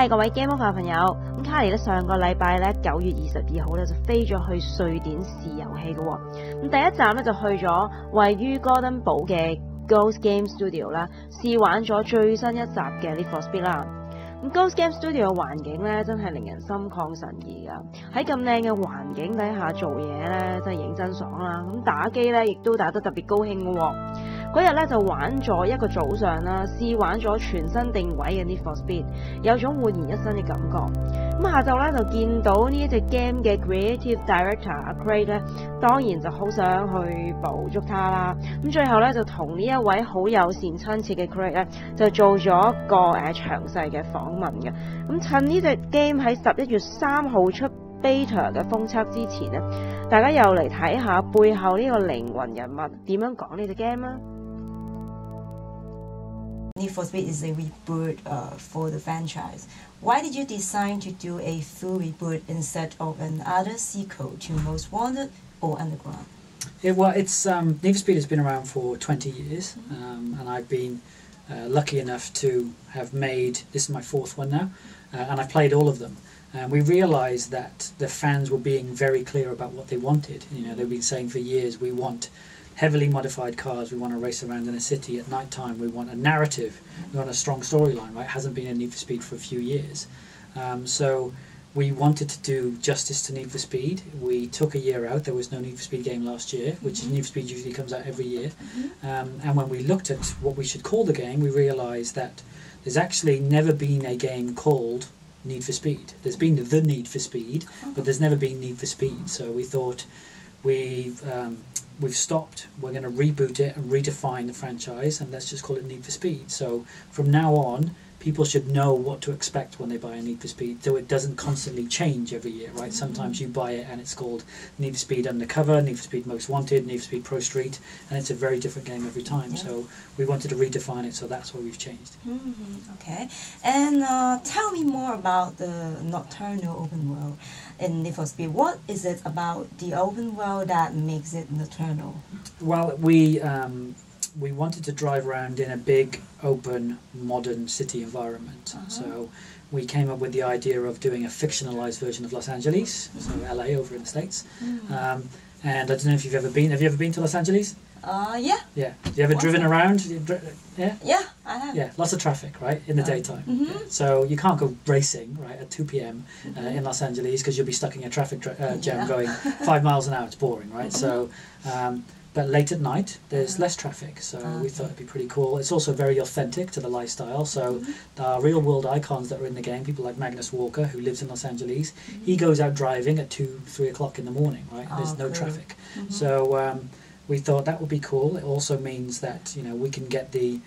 Hi 各位 Gameover 朋友，咁卡莉咧上個禮拜咧9月22號咧就飛咗去瑞典試遊戲嘅喎，咁第一站咧就去咗位於哥登堡嘅 Ghost Game Studio 啦，試玩咗最新一集嘅 Need For Speed 啦。咁 Ghost Game Studio 嘅環境咧真係令人心曠神怡㗎，喺咁靚嘅環境底下做嘢咧真係認真爽啦。咁打機咧亦都打得特別高興嘅喎。嗰日咧就玩咗一個早上啦，試玩咗全新定位嘅 Need For Speed， 有種煥然一新嘅感覺。咁下晝咧就見到呢一隻 game 嘅 Creative Director 阿 Craig 咧，當然就好想去捕捉他啦。咁最後咧就同呢一位好友善親切嘅 Craig 咧，就做咗一個詳細嘅訪問嘅。咁趁呢隻 game 喺11月3號出 beta 嘅封測之前咧，大家又嚟睇下背後呢個靈魂人物點樣講呢隻 game 啦。Need for Speed is a reboot for the franchise. Why did you decide to do a full reboot instead of another sequel to Most Wanted or Underground? It's Need for Speed has been around for 20 years, and I've been lucky enough to have made, this is my fourth one now, and I've played all of them. And we realised that the fans were being very clear about what they wanted. You know, they've been saying for years, we want heavily modified cars, we want to race around in a city at night time, we want a narrative, we want a strong storyline, right? It hasn't been in Need for Speed for a few years. So we wanted to do justice to Need for Speed. We took a year out, there was no Need for Speed game last year, which Need for Speed usually comes out every year. And when we looked at what we should call the game, we realised that there's actually never been a game called Need for Speed. There's been the Need for Speed, but there's never been Need for Speed. So we thought we've stopped, we're going to reboot it and redefine the franchise, and let's just call it Need for Speed. So from now on, people should know what to expect when they buy a Need for Speed, so it doesn't constantly change every year, right? Sometimes you buy it and it's called Need for Speed Undercover, Need for Speed Most Wanted, Need for Speed Pro Street, and it's a very different game every time. So we wanted to redefine it, so that's why we've changed. Okay, and tell me more about the nocturnal open world in Need for Speed. What is it about the open world that makes it nocturnal? Well, we wanted to drive around in a big, open, modern city environment. So we came up with the idea of doing a fictionalized version of Los Angeles, so LA over in the States. And I don't know if you've ever been. Have you ever been to Los Angeles? Yeah. Yeah. Have you ever driven around? Yeah? Yeah, I have. Yeah, lots of traffic, right, in the daytime. Yeah. So you can't go racing, right, at 2 p.m. In Los Angeles because you'll be stuck in a traffic jam going 5 miles an hour. It's boring, right? So, but late at night, there's less traffic, so we thought it'd be pretty cool. It's also very authentic to the lifestyle, so the real-world icons that are in the game, people like Magnus Walker, who lives in Los Angeles, he goes out driving at 2, 3 o'clock in the morning, right? There's no traffic. So we thought that would be cool. It also means that, you know, we can get the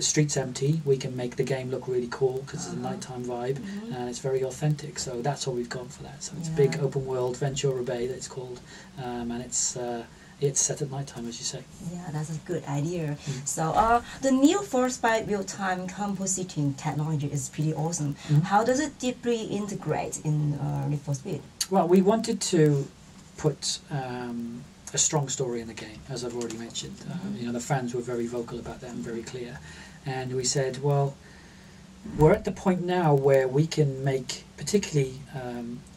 streets empty, we can make the game look really cool because it's a nighttime vibe, and it's very authentic, so that's what we've gone for that. So it's big open world Ventura Bay, that it's called, and it's set at nighttime, as you say. Yeah, that's a good idea. So the Need For Speed real-time compositing technology is pretty awesome. How does it deeply integrate in Need For Speed? Well, we wanted to put a strong story in the game, as I've already mentioned. You know, the fans were very vocal about that and very clear. And we said, well, we're at the point now where we can make, particularly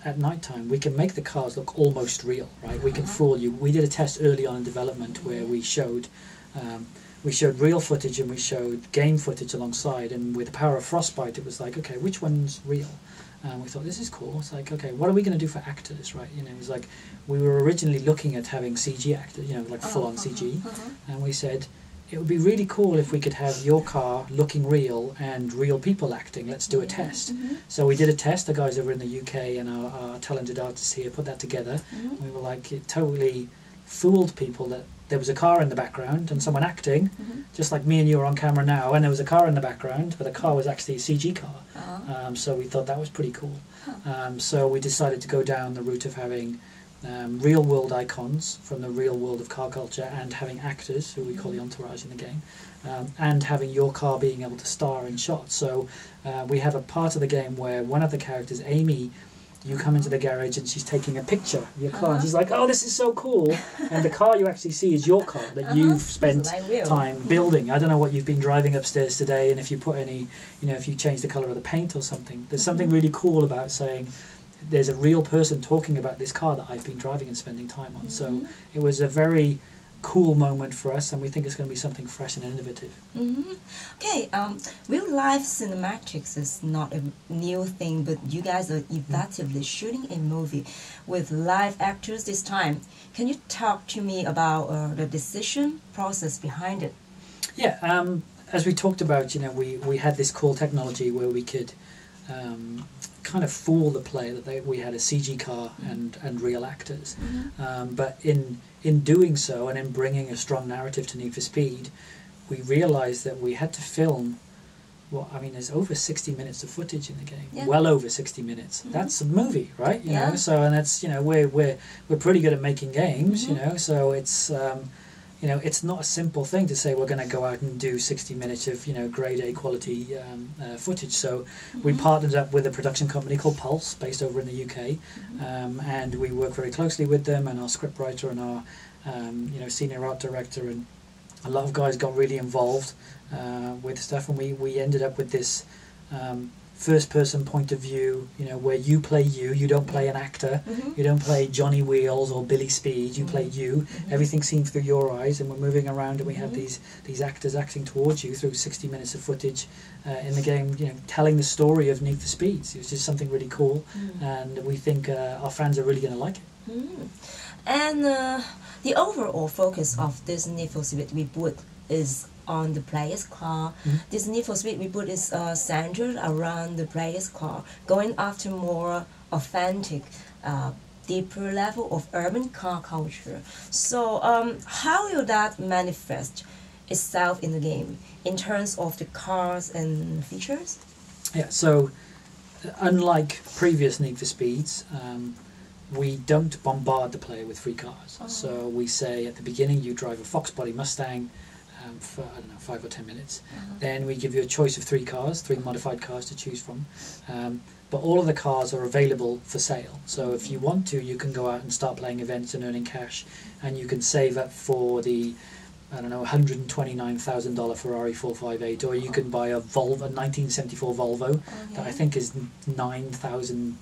at night time, we can make the cars look almost real, right? We can fool you. We did a test early on in development where we showed real footage and we showed game footage alongside, and with the power of Frostbite it was like, okay, which one's real? And we thought, this is cool. It's like, okay, what are we going to do for actors, right? You know, it was like, we were originally looking at having CG actors, you know, like full-on CG, and we said, it would be really cool if we could have your car looking real and real people acting. Let's do a test. So we did a test. The guys over in the UK and our talented artists here put that together. We were like, it totally fooled people that there was a car in the background and someone acting, just like me and you are on camera now, and there was a car in the background, but the car was actually a CG car. So we thought that was pretty cool. So we decided to go down the route of having real world icons from the real world of car culture, and having actors, who we call the entourage in the game, and having your car being able to star in shots. So we have a part of the game where one of the characters, Amy, you come into the garage and she's taking a picture of your car and she's like, oh, this is so cool. And the car you actually see is your car that you've spent time building. I don't know what you've been driving upstairs today, and if you put any, if you change the colour of the paint or something. There's something really cool about saying there's a real person talking about this car that I've been driving and spending time on. So it was a very cool moment for us, and we think it's going to be something fresh and innovative. Okay, real life cinematics is not a new thing, but you guys are effectively shooting a movie with live actors this time. Can you talk to me about the decision process behind it? Yeah, as we talked about, we had this cool technology where we could kind of fool the player that we had a CG car and real actors. But in doing so and in bringing a strong narrative to Need for Speed, we realised that we had to film, there's over 60 minutes of footage in the game, well over 60 minutes. That's a movie, right? You know, so, and that's, we're pretty good at making games, so it's, it's not a simple thing to say we're going to go out and do 60 minutes of, grade A quality footage. So we partnered up with a production company called Pulse, based over in the UK, and we work very closely with them, and our scriptwriter and our, senior art director, and a lot of guys got really involved with stuff, and we ended up with this first-person point of view, where you play you don't play an actor, you don't play Johnny Wheels or Billy Speed, you play you. Everything seen through your eyes, and we're moving around, and we have these actors acting towards you through 60 minutes of footage in the game, telling the story of Need for Speed. So it's just something really cool, and we think our fans are really going to like it. And the overall focus of this Need for Speed reboot is on the player's car. This Need for Speed reboot is centered around the player's car, going after more authentic, deeper level of urban car culture. So how will that manifest itself in the game in terms of the cars and features? Yeah, so unlike previous Need for Speeds, we don't bombard the player with free cars. So we say at the beginning you drive a Fox body Mustang for, 5 or 10 minutes. Then we give you a choice of 3 modified cars to choose from. But all of the cars are available for sale. So if you want to, you can go out and start playing events and earning cash, and you can save up for the $129,000 Ferrari 458, or you can buy a 1974 Volvo that I think is $9,000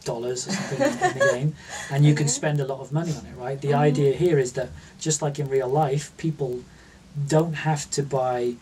or something in the game, and you can spend a lot of money on it, right? The idea here is that just like in real life, people don't have to buy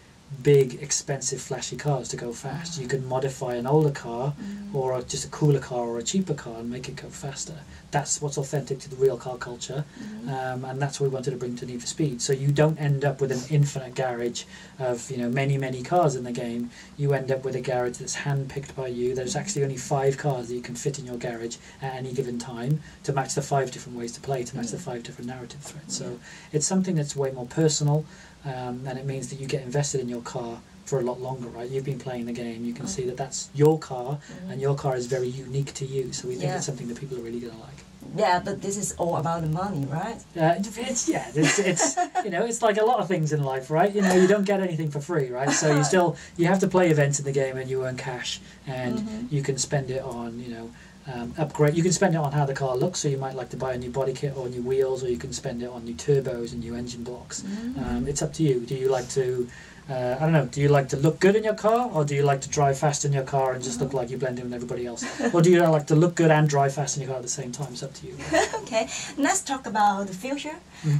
big, expensive, flashy cars to go fast. You can modify an older car or just a cooler car or a cheaper car and make it go faster. That's what's authentic to the real car culture, and that's what we wanted to bring to Need for Speed. So you don't end up with an infinite garage of many cars in the game. You end up with a garage that's hand-picked by you. There's actually only 5 cars that you can fit in your garage at any given time to match the 5 different ways to play, to match the 5 different narrative threads. So it's something that's way more personal, and it means that you get invested in your car for a lot longer, right? You've been playing the game, you can see that that's your car, and your car is very unique to you, so we think it's something that people are really going to like. Yeah, but this is all about the money, right? It's it's like a lot of things in life, right? You don't get anything for free, right? So you have to play events in the game, and you earn cash, and you can spend it on upgrade. You can spend it on how the car looks, so you might like to buy a new body kit or new wheels, or you can spend it on new turbos and new engine blocks. It's up to you. Do you like to do you like to look good in your car, or do you like to drive fast in your car and just look like you blend in with everybody else? Or do you like to look good and drive fast in your car at the same time? It's up to you. Okay, let's talk about the future.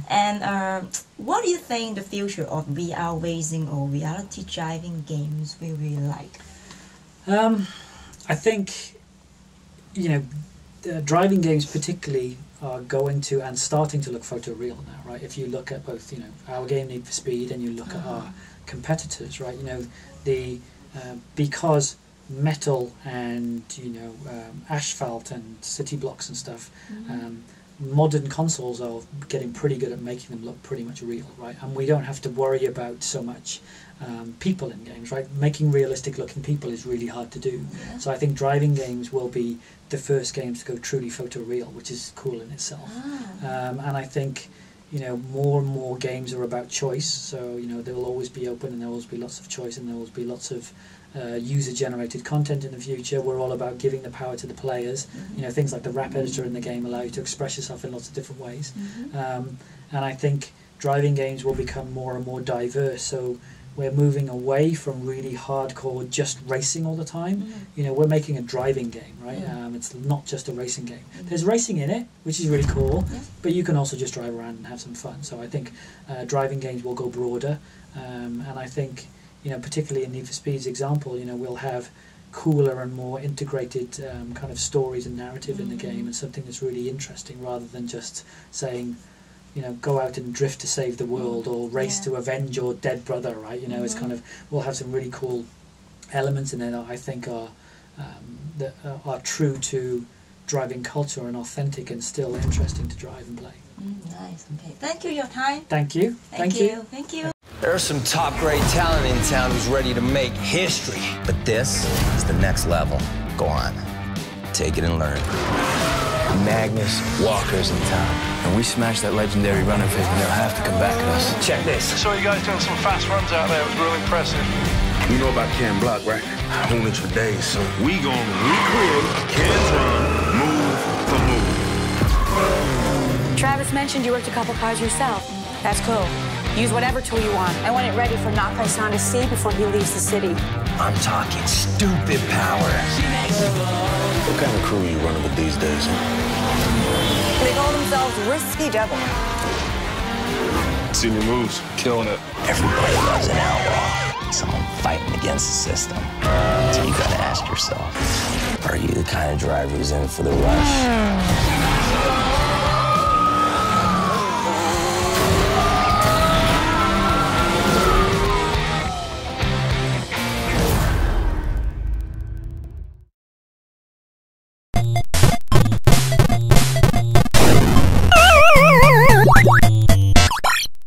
And what do you think the future of VR racing or reality driving games will be like? I think driving games particularly are going to and starting to look photoreal now, right? If you look at both our game Need for Speed and you look at our competitors, right? Because metal and asphalt and city blocks and stuff, modern consoles are getting pretty good at making them look pretty much real, right? And we don't have to worry about so much people in games, right? Making realistic looking people is really hard to do. So I think driving games will be the first games to go truly photoreal, which is cool in itself. And I think more and more games are about choice. So they will always be open, and there will always be lots of choice, and there will always be lots of user-generated content in the future. We're all about giving the power to the players. Things like the wrap editor in the game allow you to express yourself in lots of different ways. And I think driving games will become more and more diverse. So we're moving away from really hardcore just racing all the time. We're making a driving game, right? It's not just a racing game. There's racing in it, which is really cool, but you can also just drive around and have some fun. So I think driving games will go broader, and I think, particularly in Need for Speed's example, we'll have cooler and more integrated kind of stories and narrative in the game, and something that's really interesting, rather than just saying, go out and drift to save the world, or race to avenge your dead brother, right? It's kind of, we'll have some really cool elements in there that I think are true to driving culture and authentic and still interesting to drive and play. Nice. Okay. Thank you, your time. Thank you. Thank you. Thank you. There's some top-grade talent in town who's ready to make history. But this is the next level. Go on. Take it and learn. Magnus Walker's in town, and we smashed that legendary running phase, and they'll have to come back at us. Check this. I saw you guys doing some fast runs out there. It was real impressive. You know about Ken Block, right? I've known it for days, so we gonna recreate Ken's run, move for move. Travis mentioned you worked a couple cars yourself. That's cool. Use whatever tool you want. I want it ready for Nakai-san to see before he leaves the city. I'm talking stupid power. What kind of crew are you running with these days, huh? They call themselves Risky Devil. Seen your moves. Killing it. Everybody loves an outlaw. Someone fighting against the system. So you gotta ask yourself, are you the kind of driver who's in for the rush?